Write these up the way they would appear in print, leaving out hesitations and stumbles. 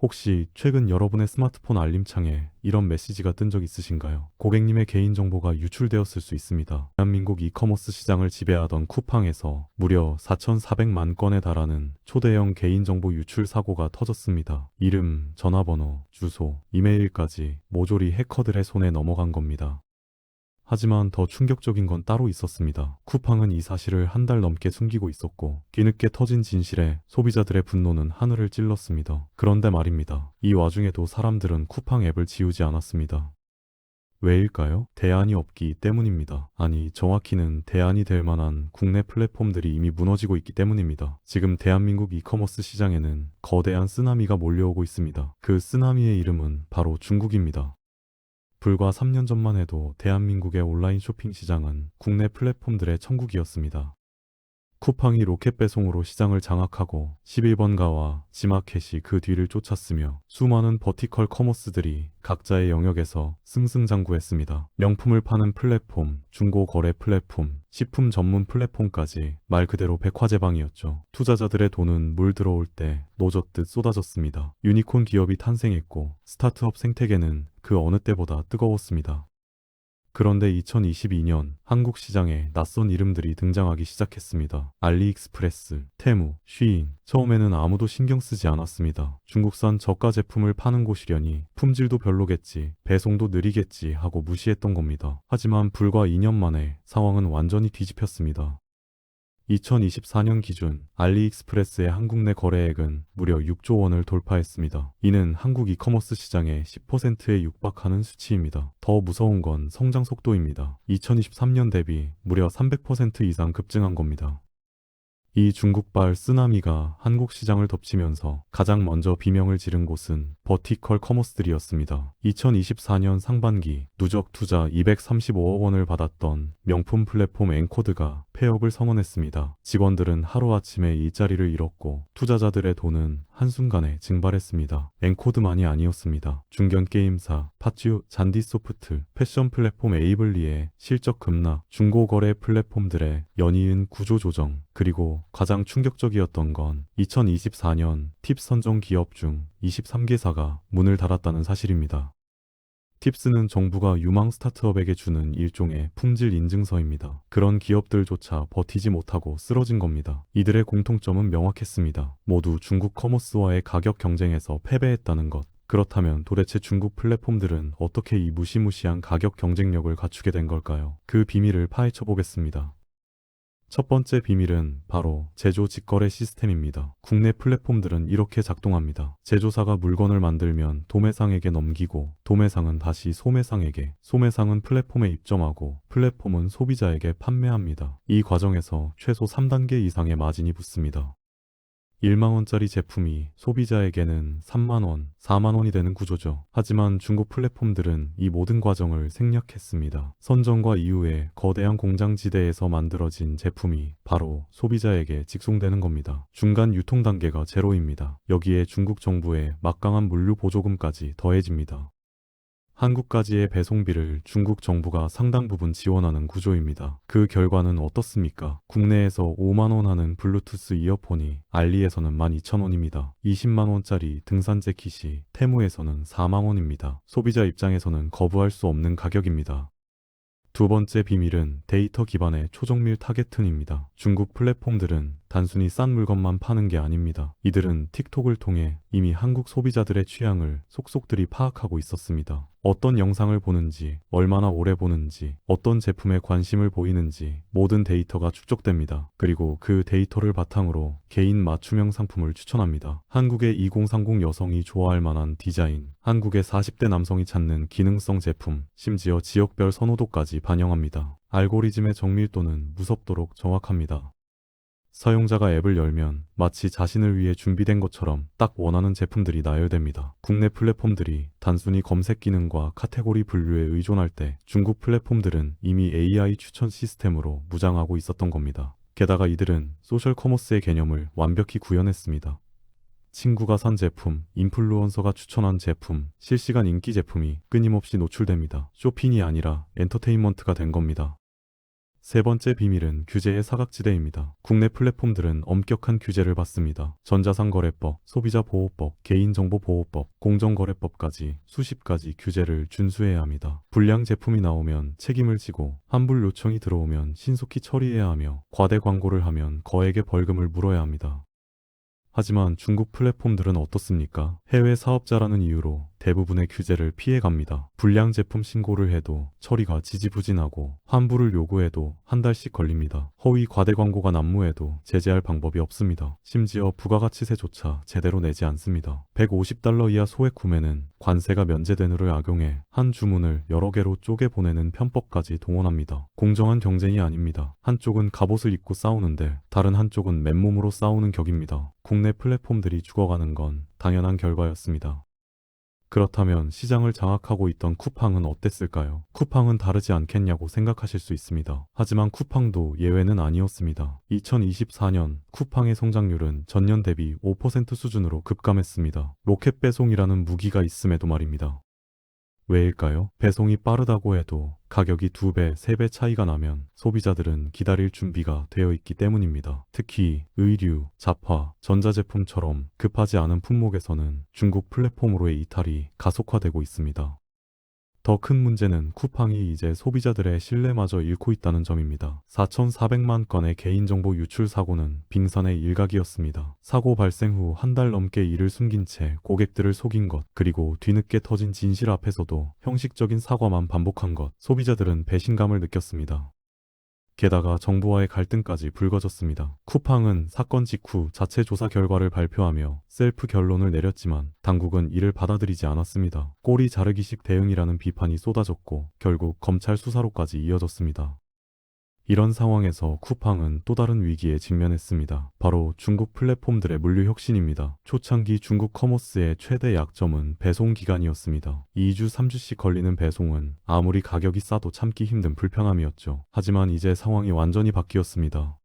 혹시 최근 여러분의 스마트폰 알림창에 이런 메시지가 뜬 적 있으신가요? 고객님의 개인정보가 유출되었을 수 있습니다. 대한민국 이커머스 시장을 지배하던 쿠팡에서 무려 4,400만 건에 달하는 초대형 개인정보 유출 사고가 터졌습니다. 이름, 전화번호, 주소, 이메일까지 모조리 해커들의 손에 넘어간 겁니다. 하지만 더 충격적인 건 따로 있었습니다. 쿠팡은 이 사실을 한 달 넘게 숨기고 있었고 뒤늦게 터진 진실에 소비자들의 분노는 하늘을 찔렀습니다. 그런데 말입니다. 이 와중에도 사람들은 쿠팡 앱을 지우지 않았습니다. 왜일까요? 대안이 없기 때문입니다. 아니, 정확히는 대안이 될 만한 국내 플랫폼들이 이미 무너지고 있기 때문입니다. 지금 대한민국 이커머스 시장에는 거대한 쓰나미가 몰려오고 있습니다. 그 쓰나미의 이름은 바로 중국입니다. 불과 3년 전만 해도 대한민국의 온라인 쇼핑 시장은 국내 플랫폼들의 천국이었습니다. 쿠팡이 로켓 배송으로 시장을 장악하고 11번가와 지마켓이 그 뒤를 쫓았으며 수많은 버티컬 커머스들이 각자의 영역에서 승승장구했습니다. 명품을 파는 플랫폼, 중고 거래 플랫폼, 식품 전문 플랫폼까지 말 그대로 백화제방이었죠. 투자자들의 돈은 물 들어올 때 노젓듯 쏟아졌습니다. 유니콘 기업이 탄생했고 스타트업 생태계는 그 어느 때보다 뜨거웠습니다. 그런데 2022년 한국 시장에 낯선 이름들이 등장하기 시작했습니다. 알리익스프레스, 테무, 쉬인. 처음에는 아무도 신경 쓰지 않았습니다. 중국산 저가 제품을 파는 곳이려니 품질도 별로겠지, 배송도 느리겠지 하고 무시했던 겁니다. 하지만 불과 2년 만에 상황은 완전히 뒤집혔습니다. 2024년 기준 알리익스프레스의 한국 내 거래액은 무려 6조 원을 돌파했습니다. 이는 한국 이커머스 시장의 10%에 육박하는 수치입니다. 더 무서운 건 성장 속도입니다. 2023년 대비 무려 300% 이상 급증한 겁니다. 이 중국발 쓰나미가 한국 시장을 덮치면서 가장 먼저 비명을 지른 곳은 버티컬 커머스들이었습니다. 2024년 상반기 누적 투자 235억 원을 받았던 명품 플랫폼 엔코드가 폐업을 선언했습니다. 직원들은 하루아침에 일자리를 잃었고 투자자들의 돈은 한순간에 증발했습니다. 엔코드만이 아니었습니다. 중견 게임사, 파쥬, 잔디소프트, 패션 플랫폼 에이블리의 실적 급락, 중고거래 플랫폼들의 연이은 구조조정, 그리고 가장 충격적이었던 건 2024년 팁 선정 기업 중 23개사가 문을 닫았다는 사실입니다. 팁스는 정부가 유망 스타트업에게 주는 일종의 품질 인증서입니다. 그런 기업들조차 버티지 못하고 쓰러진 겁니다. 이들의 공통점은 명확했습니다. 모두 중국 커머스와의 가격 경쟁에서 패배했다는 것. 그렇다면 도대체 중국 플랫폼들은 어떻게 이 무시무시한 가격 경쟁력을 갖추게 된 걸까요? 그 비밀을 파헤쳐 보겠습니다. 첫 번째 비밀은 바로 제조 직거래 시스템입니다. 국내 플랫폼들은 이렇게 작동합니다. 제조사가 물건을 만들면 도매상에게 넘기고 도매상은 다시 소매상에게, 소매상은 플랫폼에 입점하고 플랫폼은 소비자에게 판매합니다. 이 과정에서 최소 3단계 이상의 마진이 붙습니다. 1만원짜리 제품이 소비자에게는 3만원, 4만원이 되는 구조죠. 하지만 중국 플랫폼들은 이 모든 과정을 생략했습니다. 선정과 이후에 거대한 공장지대에서 만들어진 제품이 바로 소비자에게 직송되는 겁니다. 중간 유통 단계가 제로입니다. 여기에 중국 정부의 막강한 물류 보조금까지 더해집니다. 한국까지의 배송비를 중국 정부가 상당 부분 지원하는 구조입니다. 그 결과는 어떻습니까? 국내에서 5만원 하는 블루투스 이어폰이 알리에서는 12,000원입니다. 20만원짜리 등산 재킷이 테무에서는 4만원입니다. 소비자 입장에서는 거부할 수 없는 가격입니다. 두 번째 비밀은 데이터 기반의 초정밀 타겟팅입니다. 중국 플랫폼들은 단순히 싼 물건만 파는 게 아닙니다. 이들은 틱톡을 통해 이미 한국 소비자들의 취향을 속속들이 파악하고 있었습니다. 어떤 영상을 보는지, 얼마나 오래 보는지, 어떤 제품에 관심을 보이는지 모든 데이터가 축적됩니다. 그리고 그 데이터를 바탕으로 개인 맞춤형 상품을 추천합니다. 한국의 2030 여성이 좋아할 만한 디자인, 한국의 40대 남성이 찾는 기능성 제품, 심지어 지역별 선호도까지 반영합니다. 알고리즘의 정밀도는 무섭도록 정확합니다. 사용자가 앱을 열면 마치 자신을 위해 준비된 것처럼 딱 원하는 제품들이 나열됩니다. 국내 플랫폼들이 단순히 검색 기능과 카테고리 분류에 의존할 때 중국 플랫폼들은 이미 AI 추천 시스템으로 무장하고 있었던 겁니다. 게다가 이들은 소셜 커머스의 개념을 완벽히 구현했습니다. 친구가 산 제품, 인플루언서가 추천한 제품, 실시간 인기 제품이 끊임없이 노출됩니다. 쇼핑이 아니라 엔터테인먼트가 된 겁니다. 세 번째 비밀은 규제의 사각지대입니다. 국내 플랫폼들은 엄격한 규제를 받습니다. 전자상거래법, 소비자보호법, 개인정보보호법, 공정거래법까지 수십 가지 규제를 준수해야 합니다. 불량 제품이 나오면 책임을 지고 환불 요청이 들어오면 신속히 처리해야 하며 과대 광고를 하면 거액의 벌금을 물어야 합니다. 하지만 중국 플랫폼들은 어떻습니까? 해외 사업자라는 이유로 대부분의 규제를 피해갑니다. 불량 제품 신고를 해도 처리가 지지부진하고 환불을 요구해도 한 달씩 걸립니다. 허위 과대 광고가 난무해도 제재할 방법이 없습니다. 심지어 부가가치세조차 제대로 내지 않습니다. $150 이하 소액 구매는 관세가 면제된 룰을 악용해 한 주문을 여러 개로 쪼개 보내는 편법까지 동원합니다. 공정한 경쟁이 아닙니다. 한쪽은 갑옷을 입고 싸우는데 다른 한쪽은 맨몸으로 싸우는 격입니다. 국내 플랫폼들이 죽어가는 건 당연한 결과였습니다. 그렇다면 시장을 장악하고 있던 쿠팡은 어땠을까요? 쿠팡은 다르지 않겠냐고 생각하실 수 있습니다. 하지만 쿠팡도 예외는 아니었습니다. 2024년 쿠팡의 성장률은 전년 대비 5% 수준으로 급감했습니다. 로켓 배송이라는 무기가 있음에도 말입니다. 왜일까요? 배송이 빠르다고 해도 가격이 2배, 3배 차이가 나면 소비자들은 기다릴 준비가 되어 있기 때문입니다. 특히 의류, 잡화, 전자제품처럼 급하지 않은 품목에서는 중국 플랫폼으로의 이탈이 가속화되고 있습니다. 더 큰 문제는 쿠팡이 이제 소비자들의 신뢰마저 잃고 있다는 점입니다. 4,400만 건의 개인정보 유출 사고는 빙산의 일각이었습니다. 사고 발생 후 한 달 넘게 이를 숨긴 채 고객들을 속인 것, 그리고 뒤늦게 터진 진실 앞에서도 형식적인 사과만 반복한 것, 소비자들은 배신감을 느꼈습니다. 게다가 정부와의 갈등까지 불거졌습니다. 쿠팡은 사건 직후 자체 조사 결과를 발표하며 셀프 결론을 내렸지만 당국은 이를 받아들이지 않았습니다. 꼬리 자르기식 대응이라는 비판이 쏟아졌고 결국 검찰 수사로까지 이어졌습니다. 이런 상황에서 쿠팡은 또 다른 위기에 직면했습니다. 바로 중국 플랫폼들의 물류 혁신입니다. 초창기 중국 커머스의 최대 약점은 배송 기간이었습니다. 2주, 3주씩 걸리는 배송은 아무리 가격이 싸도 참기 힘든 불편함이었죠. 하지만 이제 상황이 완전히 바뀌었습니다.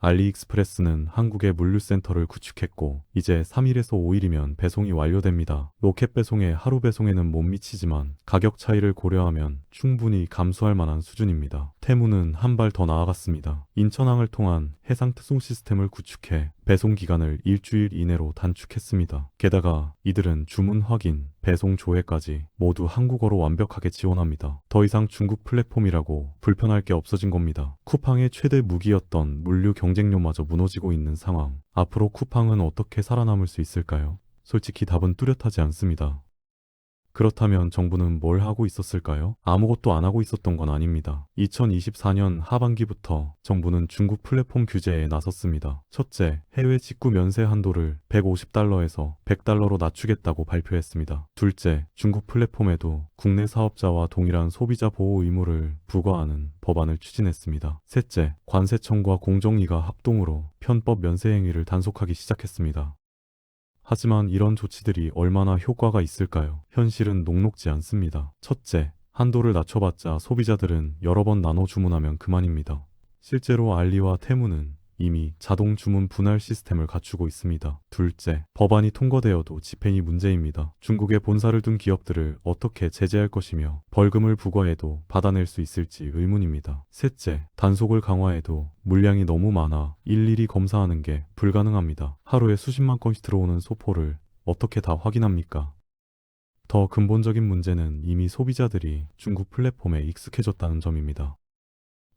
알리익스프레스는 한국의 물류센터를 구축했고 이제 3일에서 5일이면 배송이 완료됩니다. 로켓 배송에 하루 배송에는 못 미치지만 가격 차이를 고려하면 충분히 감수할 만한 수준입니다. 테무는 한 발 더 나아갔습니다. 인천항을 통한 해상 특송 시스템을 구축해 배송 기간을 일주일 이내로 단축했습니다. 게다가 이들은 주문 확인, 배송 조회까지 모두 한국어로 완벽하게 지원합니다. 더 이상 중국 플랫폼이라고 불편할 게 없어진 겁니다. 쿠팡의 최대 무기였던 물류 경쟁력마저 무너지고 있는 상황. 앞으로 쿠팡은 어떻게 살아남을 수 있을까요? 솔직히 답은 뚜렷하지 않습니다. 그렇다면 정부는 뭘 하고 있었을까요? 아무것도 안 하고 있었던 건 아닙니다. 2024년 하반기부터 정부는 중국 플랫폼 규제에 나섰습니다. 첫째, 해외 직구 면세 한도를 $150에서 $100로 낮추겠다고 발표했습니다. 둘째, 중국 플랫폼에도 국내 사업자와 동일한 소비자 보호 의무를 부과하는 법안을 추진했습니다. 셋째, 관세 청구와 공정위가 합동으로 편법 면세 행위를 단속하기 시작했습니다. 하지만 이런 조치들이 얼마나 효과가 있을까요? 현실은 녹록지 않습니다. 첫째, 한도를 낮춰봤자 소비자들은 여러 번 나눠 주문하면 그만입니다. 실제로 알리와 테무는 이미 자동 주문 분할 시스템을 갖추고 있습니다. 둘째, 법안이 통과되어도 집행이 문제입니다. 중국에 본사를 둔 기업들을 어떻게 제재할 것이며 벌금을 부과해도 받아낼 수 있을지 의문입니다. 셋째, 단속을 강화해도 물량이 너무 많아 일일이 검사하는 게 불가능합니다. 하루에 수십만 건씩 들어오는 소포를 어떻게 다 확인합니까? 더 근본적인 문제는 이미 소비자들이 중국 플랫폼에 익숙해졌다는 점입니다.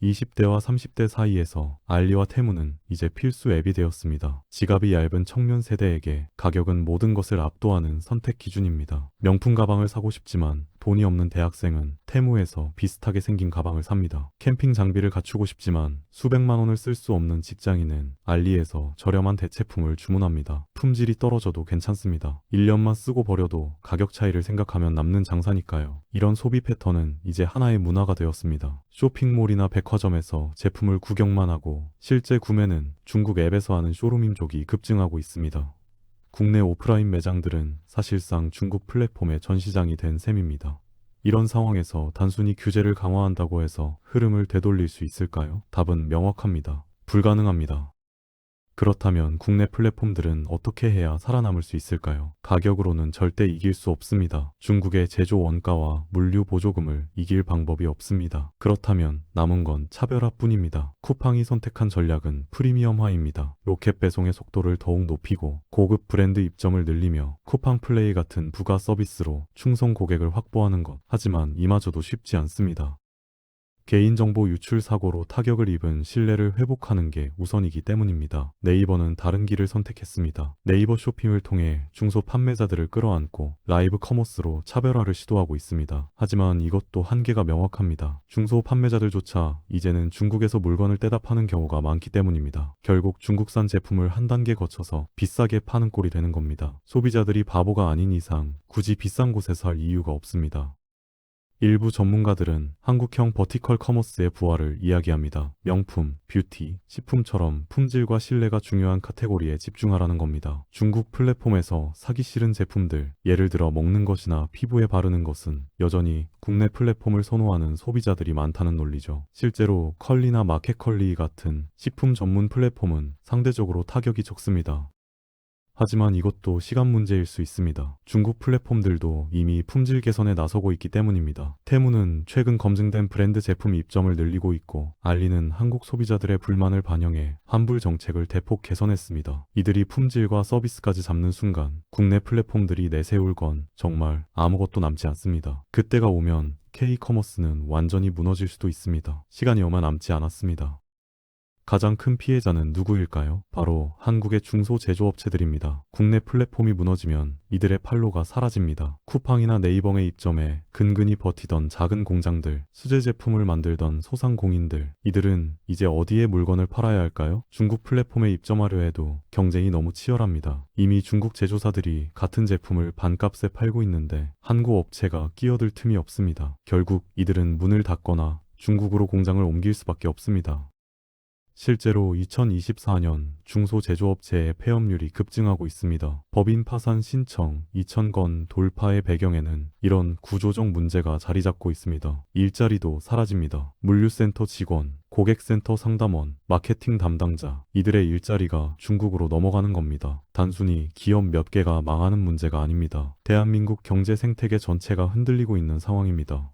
20대와 30대 사이에서 알리와 테무는 이제 필수 앱이 되었습니다. 지갑이 얇은 청년 세대에게 가격은 모든 것을 압도하는 선택 기준입니다. 명품 가방을 사고 싶지만 돈이 없는 대학생은 테무에서 비슷하게 생긴 가방을 삽니다. 캠핑 장비를 갖추고 싶지만 수백만 원을 쓸 수 없는 직장인은 알리에서 저렴한 대체품을 주문합니다. 품질이 떨어져도 괜찮습니다. 1년만 쓰고 버려도 가격 차이를 생각하면 남는 장사니까요. 이런 소비 패턴은 이제 하나의 문화가 되었습니다. 쇼핑몰이나 백화점에서 제품을 구경만 하고 실제 구매는 중국 앱에서 하는 쇼룸임족이 급증하고 있습니다. 국내 오프라인 매장들은 사실상 중국 플랫폼의 전시장이 된 셈입니다. 이런 상황에서 단순히 규제를 강화한다고 해서 흐름을 되돌릴 수 있을까요? 답은 명확합니다. 불가능합니다. 그렇다면 국내 플랫폼들은 어떻게 해야 살아남을 수 있을까요? 가격으로는 절대 이길 수 없습니다. 중국의 제조 원가와 물류 보조금을 이길 방법이 없습니다. 그렇다면 남은 건 차별화뿐입니다. 쿠팡이 선택한 전략은 프리미엄화입니다. 로켓 배송의 속도를 더욱 높이고 고급 브랜드 입점을 늘리며 쿠팡 플레이 같은 부가 서비스로 충성 고객을 확보하는 것. 하지만 이마저도 쉽지 않습니다. 개인정보 유출 사고로 타격을 입은 신뢰를 회복하는 게 우선이기 때문입니다. 네이버는 다른 길을 선택했습니다. 네이버 쇼핑을 통해 중소 판매자들을 끌어안고 라이브 커머스로 차별화를 시도하고 있습니다. 하지만 이것도 한계가 명확합니다. 중소 판매자들조차 이제는 중국에서 물건을 떼다 파는 경우가 많기 때문입니다. 결국 중국산 제품을 한 단계 거쳐서 비싸게 파는 꼴이 되는 겁니다. 소비자들이 바보가 아닌 이상 굳이 비싼 곳에서 할 이유가 없습니다. 일부 전문가들은 한국형 버티컬 커머스의 부활을 이야기합니다. 명품, 뷰티, 식품처럼 품질과 신뢰가 중요한 카테고리에 집중하라는 겁니다. 중국 플랫폼에서 사기 싫은 제품들, 예를 들어 먹는 것이나 피부에 바르는 것은 여전히 국내 플랫폼을 선호하는 소비자들이 많다는 논리죠. 실제로 컬리나 마켓컬리 같은 식품 전문 플랫폼은 상대적으로 타격이 적습니다. 하지만 이것도 시간 문제일 수 있습니다. 중국 플랫폼들도 이미 품질 개선에 나서고 있기 때문입니다. 테무는 최근 검증된 브랜드 제품 입점을 늘리고 있고, 알리는 한국 소비자들의 불만을 반영해 환불 정책을 대폭 개선했습니다. 이들이 품질과 서비스까지 잡는 순간 국내 플랫폼들이 내세울 건 정말 아무것도 남지 않습니다. 그때가 오면 K-커머스는 완전히 무너질 수도 있습니다. 시간이 얼마 남지 않았습니다. 가장 큰 피해자는 누구일까요? 바로 한국의 중소제조업체들입니다. 국내 플랫폼이 무너지면 이들의 판로가 사라집니다. 쿠팡이나 네이버에 입점해 근근히 버티던 작은 공장들, 수제 제품을 만들던 소상공인들, 이들은 이제 어디에 물건을 팔아야 할까요? 중국 플랫폼에 입점하려 해도 경쟁이 너무 치열합니다. 이미 중국 제조사들이 같은 제품을 반값에 팔고 있는데 한국 업체가 끼어들 틈이 없습니다. 결국 이들은 문을 닫거나 중국으로 공장을 옮길 수밖에 없습니다. 실제로 2024년 중소제조업체의 폐업률이 급증하고 있습니다. 법인 파산 신청 2,000건 돌파의 배경에는 이런 구조적 문제가 자리 잡고 있습니다. 일자리도 사라집니다. 물류센터 직원, 고객센터 상담원, 마케팅 담당자, 이들의 일자리가 중국으로 넘어가는 겁니다. 단순히 기업 몇 개가 망하는 문제가 아닙니다. 대한민국 경제 생태계 전체가 흔들리고 있는 상황입니다.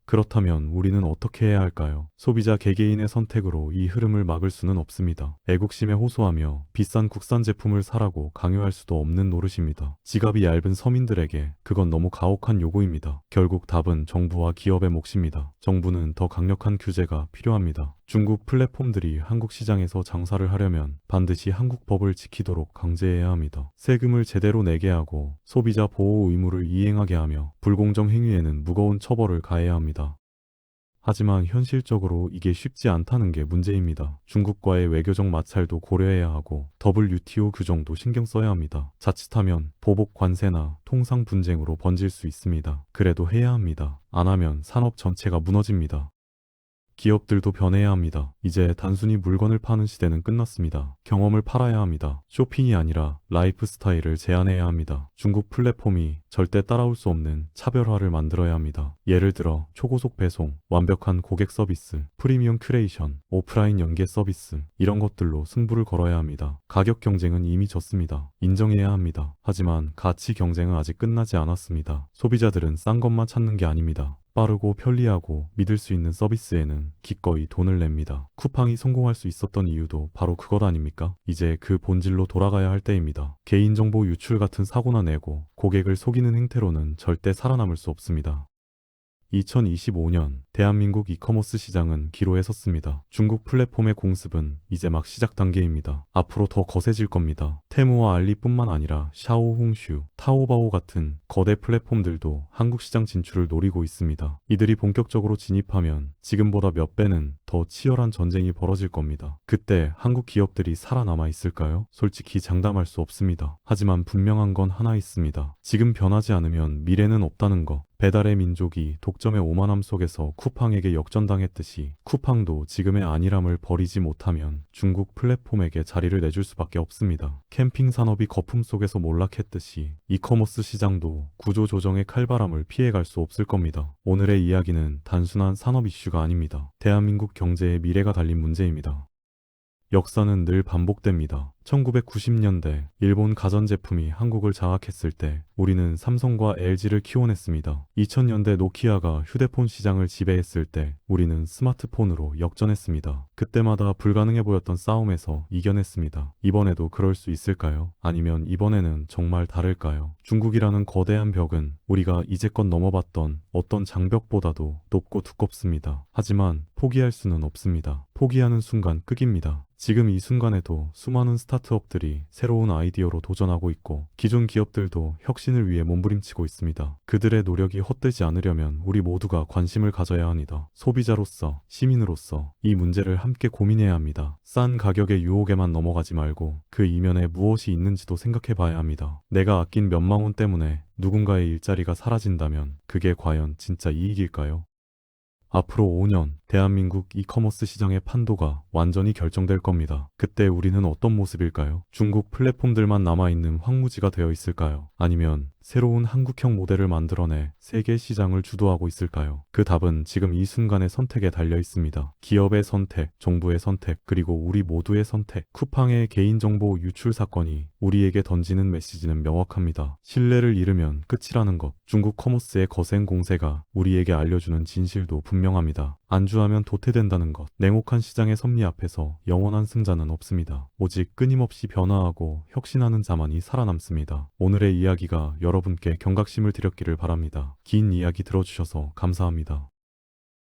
그렇다면 우리는 어떻게 해야 할까요? 소비자 개개인의 선택으로 이 흐름을 막을 수는 없습니다. 애국심에 호소하며 비싼 국산 제품을 사라고 강요할 수도 없는 노릇입니다. 지갑이 얇은 서민들에게 그건 너무 가혹한 요구입니다. 결국 답은 정부와 기업의 몫입니다. 정부는 더 강력한 규제가 필요합니다. 중국 플랫폼들이 한국 시장에서 장사를 하려면 반드시 한국 법을 지키도록 강제해야 합니다. 세금을 제대로 내게 하고 소비자 보호 의무를 이행하게 하며 불공정 행위에는 무거운 처벌을 가해야 합니다. 하지만 현실적으로 이게 쉽지 않다는 게 문제입니다. 중국과의 외교적 마찰도 고려해야 하고 WTO 규정도 신경 써야 합니다. 자칫하면 보복 관세나 통상 분쟁으로 번질 수 있습니다. 그래도 해야 합니다. 안 하면 산업 전체가 무너집니다. 기업들도 변해야 합니다. 이제 단순히 물건을 파는 시대는 끝났습니다. 경험을 팔아야 합니다. 쇼핑이 아니라 라이프 스타일을 제한해야 합니다. 중국 플랫폼이 절대 따라올 수 없는 차별화를 만들어야 합니다. 예를 들어 초고속 배송, 완벽한 고객 서비스, 프리미엄 큐레이션, 오프라인 연계 서비스, 이런 것들로 승부를 걸어야 합니다. 가격 경쟁은 이미 졌습니다. 인정해야 합니다. 하지만 가치 경쟁은 아직 끝나지 않았습니다. 소비자들은 싼 것만 찾는 게 아닙니다. 빠르고 편리하고 믿을 수 있는 서비스에는 기꺼이 돈을 냅니다. 쿠팡이 성공할 수 있었던 이유도 바로 그것 아닙니까? 이제 그 본질로 돌아가야 할 때입니다. 개인정보 유출 같은 사고나 내고 고객을 속이는 행태로는 절대 살아남을 수 없습니다. 2025년 대한민국 이커머스 시장은 기로에 섰습니다. 중국 플랫폼의 공습은 이제 막 시작 단계입니다. 앞으로 더 거세질 겁니다. 테무와 알리뿐만 아니라 샤오홍슈, 타오바오 같은 거대 플랫폼들도 한국 시장 진출을 노리고 있습니다. 이들이 본격적으로 진입하면 지금보다 몇 배는 더 치열한 전쟁이 벌어질 겁니다. 그때 한국 기업들이 살아남아 있을까요? 솔직히 장담할 수 없습니다. 하지만 분명한 건 하나 있습니다. 지금 변하지 않으면 미래는 없다는 거. 배달의 민족이 독점의 오만함 속에서 쿠팡에게 역전당했듯이 쿠팡도 지금의 안일함을 버리지 못하면 중국 플랫폼에게 자리를 내줄 수밖에 없습니다. 캠핑 산업이 거품 속에서 몰락했듯이 이커머스 시장도 구조조정의 칼바람을 피해갈 수 없을 겁니다. 오늘의 이야기는 단순한 산업 이슈가 아닙니다. 대한민국 경제의 미래가 달린 문제입니다. 역사는 늘 반복됩니다. 1990년대 일본 가전제품이 한국을 장악했을 때 우리는 삼성과 LG를 키워냈습니다. 2000년대 노키아가 휴대폰 시장을 지배했을 때 우리는 스마트폰으로 역전했습니다. 그때마다 불가능해 보였던 싸움에서 이겨냈습니다. 이번에도 그럴 수 있을까요? 아니면 이번에는 정말 다를까요? 중국이라는 거대한 벽은 우리가 이제껏 넘어봤던 어떤 장벽보다도 높고 두껍습니다. 하지만 포기할 수는 없습니다. 포기하는 순간 끝입니다. 지금 이 순간에도 수많은 스타트업들이 새로운 아이디어로 도전하고 있고 기존 기업들도 혁신을 위해 몸부림치고 있습니다. 그들의 노력이 헛되지 않으려면 우리 모두가 관심을 가져야 합니다. 소비자로서, 시민으로서 이 문제를 함께 고민해야 합니다. 싼 가격의 유혹에만 넘어가지 말고 그 이면에 무엇이 있는지도 생각해 봐야 합니다. 내가 아낀 몇만 원 때문에 누군가의 일자리가 사라진다면 그게 과연 진짜 이익일까요? 앞으로 5년 대한민국 이커머스 시장의 판도가 완전히 결정될 겁니다. 그때 우리는 어떤 모습일까요? 중국 플랫폼들만 남아있는 황무지가 되어 있을까요? 아니면 새로운 한국형 모델을 만들어내 세계 시장을 주도하고 있을까요? 그 답은 지금 이 순간의 선택에 달려 있습니다. 기업의 선택, 정부의 선택, 그리고 우리 모두의 선택. 쿠팡의 개인정보 유출 사건이 우리에게 던지는 메시지는 명확합니다. 신뢰를 잃으면 끝이라는 것. 중국 커머스의 거센 공세가 우리에게 알려주는 진실도 분명합니다. 안주하면 도태된다는 것. 냉혹한 시장의 섭리 앞에서 영원한 승자는 없습니다. 오직 끊임없이 변화하고 혁신하는 자만이 살아남습니다. 오늘의 이야기가 여러분께 경각심을 드렸기를 바랍니다. 긴 이야기 들어주셔서 감사합니다.